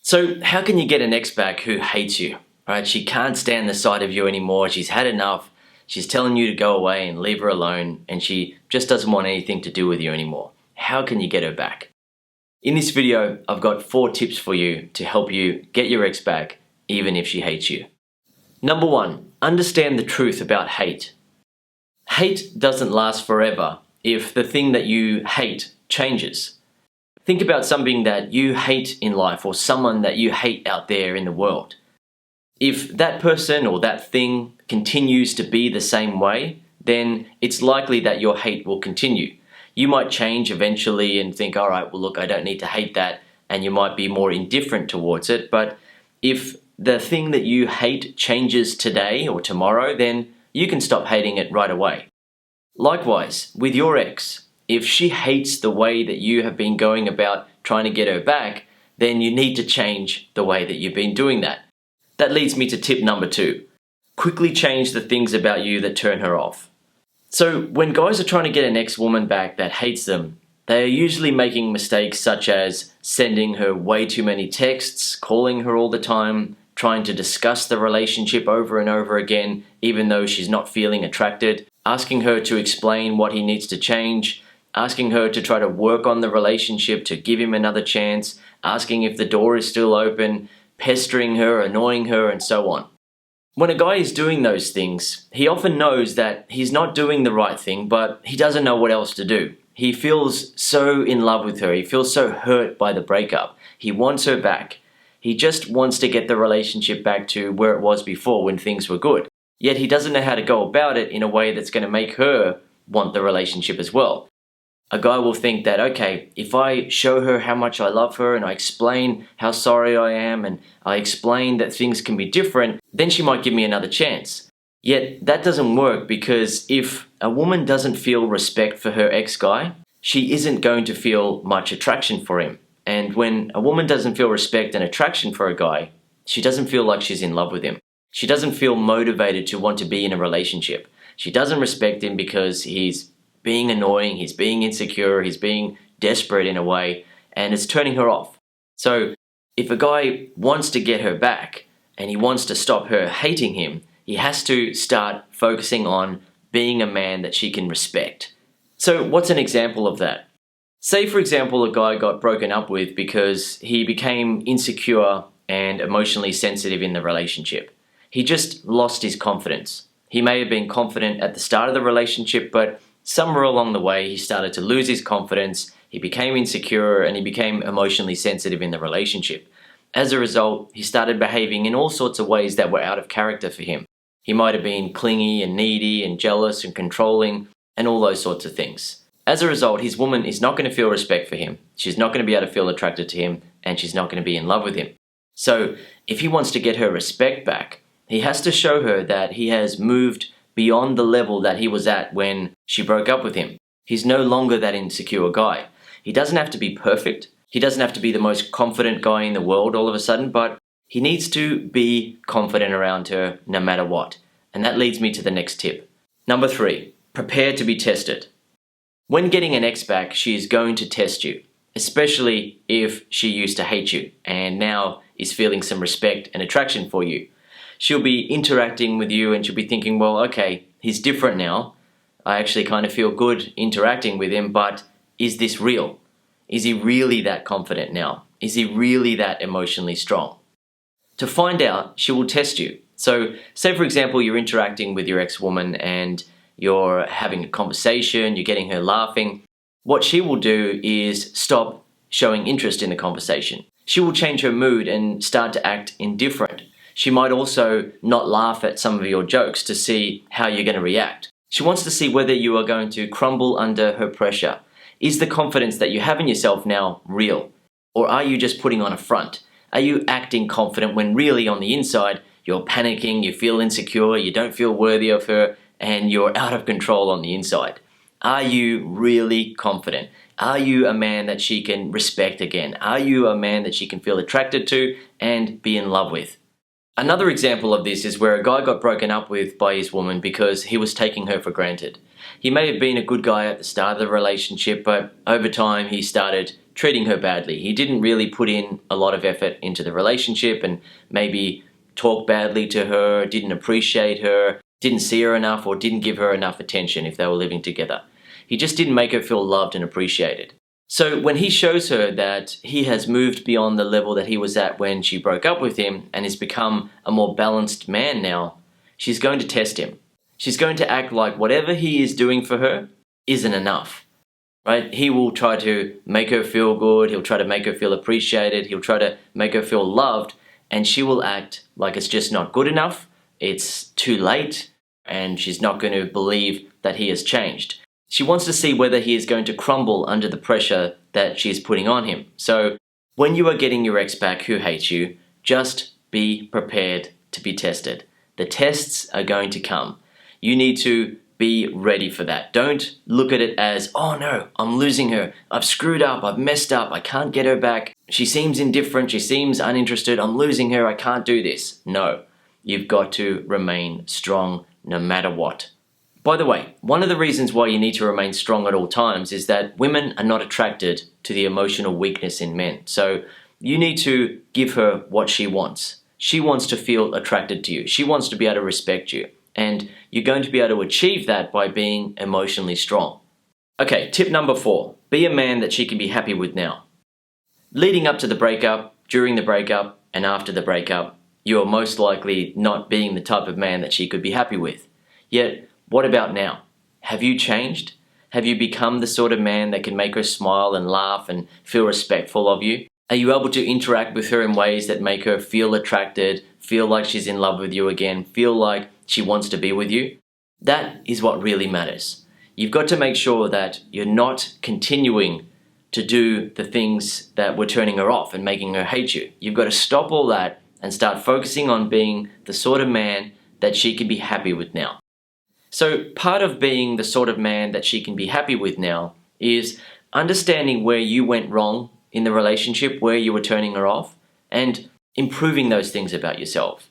So how can you get an ex back who hates you? Right? She can't stand the sight of you anymore. She's had enough. She's telling you to go away and leave her alone, and she just doesn't want anything to do with you anymore. How can you get her back? In this video, I've got 4 tips for you to help you get your ex back, even if she hates you. Number 1, understand the truth about hate. Hate doesn't last forever if the thing that you hate changes. Think about something that you hate in life or someone that you hate out there in the world. If that person or that thing continues to be the same way, then it's likely that your hate will continue. You might change eventually and think, all right, well look, I don't need to hate that, and you might be more indifferent towards it. But if the thing that you hate changes today or tomorrow, then you can stop hating it right away. Likewise, with your ex, if she hates the way that you have been going about trying to get her back, then you need to change the way that you've been doing that. That leads me to tip number 2. Quickly change the things about you that turn her off. So when guys are trying to get an ex-woman back that hates them, they are usually making mistakes such as sending her way too many texts, calling her all the time, trying to discuss the relationship over and over again even though she's not feeling attracted, asking her to explain what he needs to change, asking her to try to work on the relationship to give him another chance, asking if the door is still open, pestering her, annoying her, and so on. When a guy is doing those things, he often knows that he's not doing the right thing, but he doesn't know what else to do. He feels so in love with her. He feels so hurt by the breakup. He wants her back. He just wants to get the relationship back to where it was before when things were good. Yet he doesn't know how to go about it in a way that's going to make her want the relationship as well. A guy will think that, okay, if I show her how much I love her and I explain how sorry I am and I explain that things can be different, then she might give me another chance. Yet that doesn't work, because if a woman doesn't feel respect for her ex-guy, she isn't going to feel much attraction for him. And when a woman doesn't feel respect and attraction for a guy, she doesn't feel like she's in love with him. She doesn't feel motivated to want to be in a relationship. She doesn't respect him because he's being annoying, he's being insecure, he's being desperate in a way, and it's turning her off. So if a guy wants to get her back and he wants to stop her hating him, he has to start focusing on being a man that she can respect. So what's an example of that? Say, for example, a guy got broken up with because he became insecure and emotionally sensitive in the relationship. He just lost his confidence. He may have been confident at the start of the relationship, but somewhere along the way he started to lose his confidence, he became insecure, and he became emotionally sensitive in the relationship. As a result, he started behaving in all sorts of ways that were out of character for him. He might have been clingy and needy and jealous and controlling and all those sorts of things. As a result, his woman is not going to feel respect for him, she's not going to be able to feel attracted to him, and she's not going to be in love with him. So if he wants to get her respect back, he has to show her that he has moved beyond the level that he was at when she broke up with him. He's no longer that insecure guy. He doesn't have to be perfect. He doesn't have to be the most confident guy in the world all of a sudden, but he needs to be confident around her no matter what. And that leads me to the next tip. Number 3, prepare to be tested. When getting an ex back, she is going to test you, especially if she used to hate you and now is feeling some respect and attraction for you. She'll be interacting with you and she'll be thinking, well, okay, he's different now. I actually kind of feel good interacting with him, but is this real? Is he really that confident now? Is he really that emotionally strong? To find out, she will test you. So say, for example, you're interacting with your ex-woman and you're having a conversation, you're getting her laughing. What she will do is stop showing interest in the conversation. She will change her mood and start to act indifferent. She might also not laugh at some of your jokes to see how you're going to react. She wants to see whether you are going to crumble under her pressure. Is the confidence that you have in yourself now real? Or are you just putting on a front? Are you acting confident when really on the inside you're panicking, you feel insecure, you don't feel worthy of her, and you're out of control on the inside? Are you really confident? Are you a man that she can respect again? Are you a man that she can feel attracted to and be in love with? Another example of this is where a guy got broken up with by his woman because he was taking her for granted. He may have been a good guy at the start of the relationship, but over time he started treating her badly. He didn't really put in a lot of effort into the relationship and maybe talk badly to her, didn't appreciate her, didn't see her enough, or didn't give her enough attention if they were living together. He just didn't make her feel loved and appreciated. So when he shows her that he has moved beyond the level that he was at when she broke up with him and has become a more balanced man now, she's going to test him. She's going to act like whatever he is doing for her isn't enough, right? He will try to make her feel good. He'll try to make her feel appreciated. He'll try to make her feel loved, and she will act like it's just not good enough. It's too late, and she's not going to believe that he has changed. She wants to see whether he is going to crumble under the pressure that she is putting on him. So when you are getting your ex back who hates you, just be prepared to be tested. The tests are going to come. You need to be ready for that. Don't look at it as, oh no, I'm losing her. I've screwed up. I've messed up. I can't get her back. She seems indifferent. She seems uninterested. I'm losing her. I can't do this. No, you've got to remain strong no matter what. By the way, one of the reasons why you need to remain strong at all times is that women are not attracted to the emotional weakness in men. So you need to give her what she wants. She wants to feel attracted to you. She wants to be able to respect you. And you're going to be able to achieve that by being emotionally strong. Okay, tip number 4. Be a man that she can be happy with now. Leading up to the breakup, during the breakup, and after the breakup, you're most likely not being the type of man that she could be happy with. Yet, what about now? Have you changed? Have you become the sort of man that can make her smile and laugh and feel respectful of you? Are you able to interact with her in ways that make her feel attracted, feel like she's in love with you again, feel like she wants to be with you? That is what really matters. You've got to make sure that you're not continuing to do the things that were turning her off and making her hate you. You've got to stop all that and start focusing on being the sort of man that she can be happy with now. So part of being the sort of man that she can be happy with now is understanding where you went wrong in the relationship, where you were turning her off, and improving those things about yourself.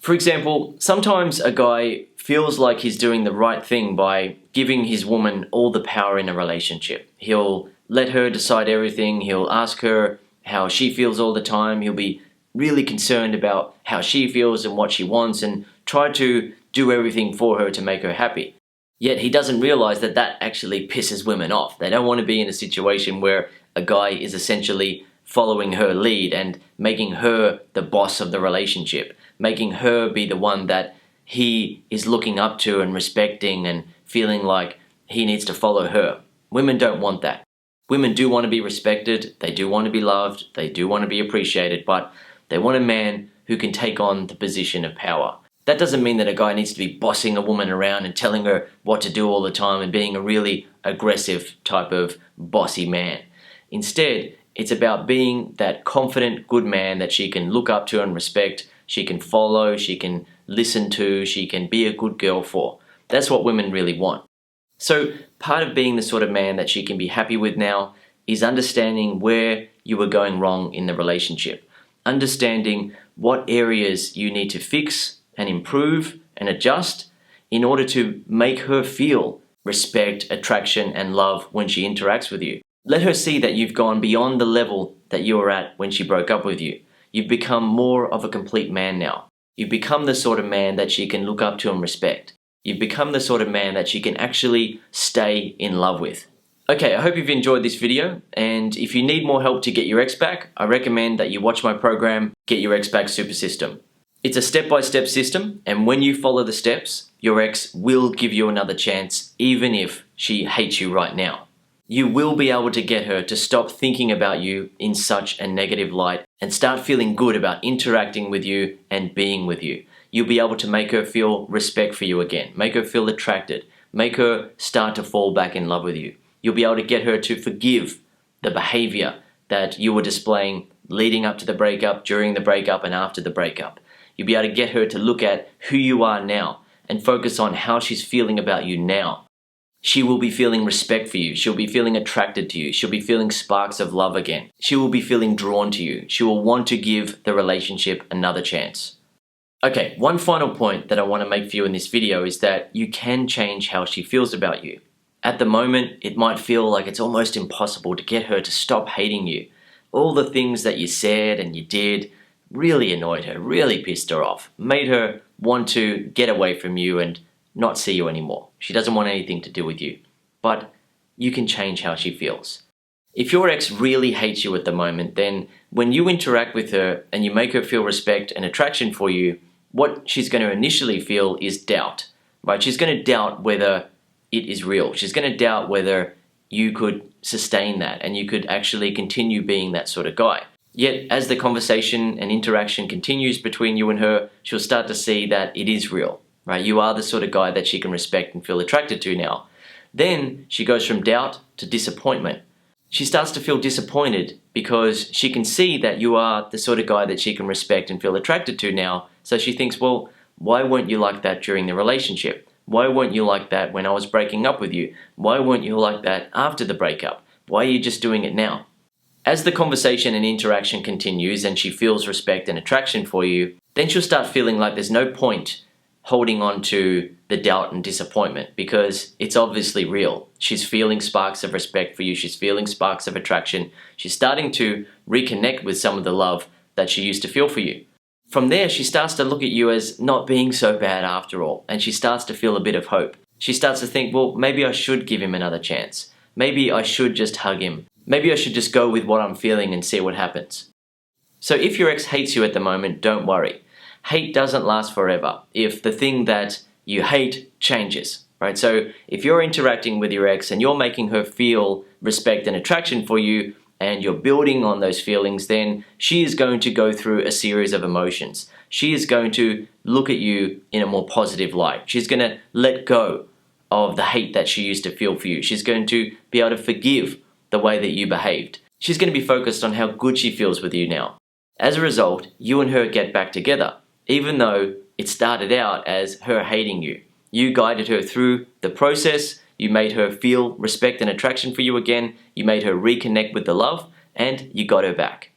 For example, sometimes a guy feels like he's doing the right thing by giving his woman all the power in a relationship. He'll let her decide everything. He'll ask her how she feels all the time. He'll be really concerned about how she feels and what she wants and try to do everything for her to make her happy. Yet he doesn't realize that that actually pisses women off. They don't want to be in a situation where a guy is essentially following her lead and making her the boss of the relationship, making her be the one that he is looking up to and respecting and feeling like he needs to follow her. Women don't want that. Women do want to be respected, they do want to be loved, they do want to be appreciated, but they want a man who can take on the position of power. That doesn't mean that a guy needs to be bossing a woman around and telling her what to do all the time and being a really aggressive type of bossy man. Instead, it's about being that confident, good man that she can look up to and respect, she can follow, she can listen to, she can be a good girl for. That's what women really want. So part of being the sort of man that she can be happy with now is understanding where you were going wrong in the relationship, understanding what areas you need to fix and improve and adjust in order to make her feel respect, attraction, and love when she interacts with you. Let her see that you've gone beyond the level that you were at when she broke up with you. You've become more of a complete man now. You've become the sort of man that she can look up to and respect. You've become the sort of man that she can actually stay in love with. Okay, I hope you've enjoyed this video, and if you need more help to get your ex back, I recommend that you watch my program, Get Your Ex Back Super System. It's a step-by-step system, and when you follow the steps, your ex will give you another chance, even if she hates you right now. You will be able to get her to stop thinking about you in such a negative light and start feeling good about interacting with you and being with you. You'll be able to make her feel respect for you again, make her feel attracted, make her start to fall back in love with you. You'll be able to get her to forgive the behavior that you were displaying leading up to the breakup, during the breakup, and after the breakup. You'll be able to get her to look at who you are now and focus on how she's feeling about you now. She will be feeling respect for you. She'll be feeling attracted to you. She'll be feeling sparks of love again. She will be feeling drawn to you. She will want to give the relationship another chance. Okay, one final point that I want to make for you in this video is that you can change how she feels about you. At the moment, it might feel like it's almost impossible to get her to stop hating you. All the things that you said and you did really annoyed her, really pissed her off, made her want to get away from you and not see you anymore. She doesn't want anything to do with you. But you can change how she feels. If your ex really hates you at the moment, then when you interact with her and you make her feel respect and attraction for you, what she's going to initially feel is doubt, right? She's going to doubt whether it is real. She's going to doubt whether you could sustain that and you could actually continue being that sort of guy. Yet, as the conversation and interaction continues between you and her, she'll start to see that it is real, right? You are the sort of guy that she can respect and feel attracted to now. Then she goes from doubt to disappointment. She starts to feel disappointed because she can see that you are the sort of guy that she can respect and feel attracted to now. So she thinks, well, why weren't you like that during the relationship? Why weren't you like that when I was breaking up with you? Why weren't you like that after the breakup? Why are you just doing it now? As the conversation and interaction continues and she feels respect and attraction for you, then she'll start feeling like there's no point holding on to the doubt and disappointment because it's obviously real. She's feeling sparks of respect for you. She's feeling sparks of attraction. She's starting to reconnect with some of the love that she used to feel for you. From there, she starts to look at you as not being so bad after all, and she starts to feel a bit of hope. She starts to think, well, maybe I should give him another chance. Maybe I should just hug him. Maybe I should just go with what I'm feeling and see what happens. So if your ex hates you at the moment, don't worry. Hate doesn't last forever if the thing that you hate changes, right? So if you're interacting with your ex and you're making her feel respect and attraction for you and you're building on those feelings, then she is going to go through a series of emotions. She is going to look at you in a more positive light. She's going to let go of the hate that she used to feel for you. She's going to be able to forgive the way that you behaved. She's going to be focused on how good she feels with you now. As a result, you and her get back together, even though it started out as her hating you. You guided her through the process, you made her feel respect and attraction for you again, you made her reconnect with the love, and you got her back.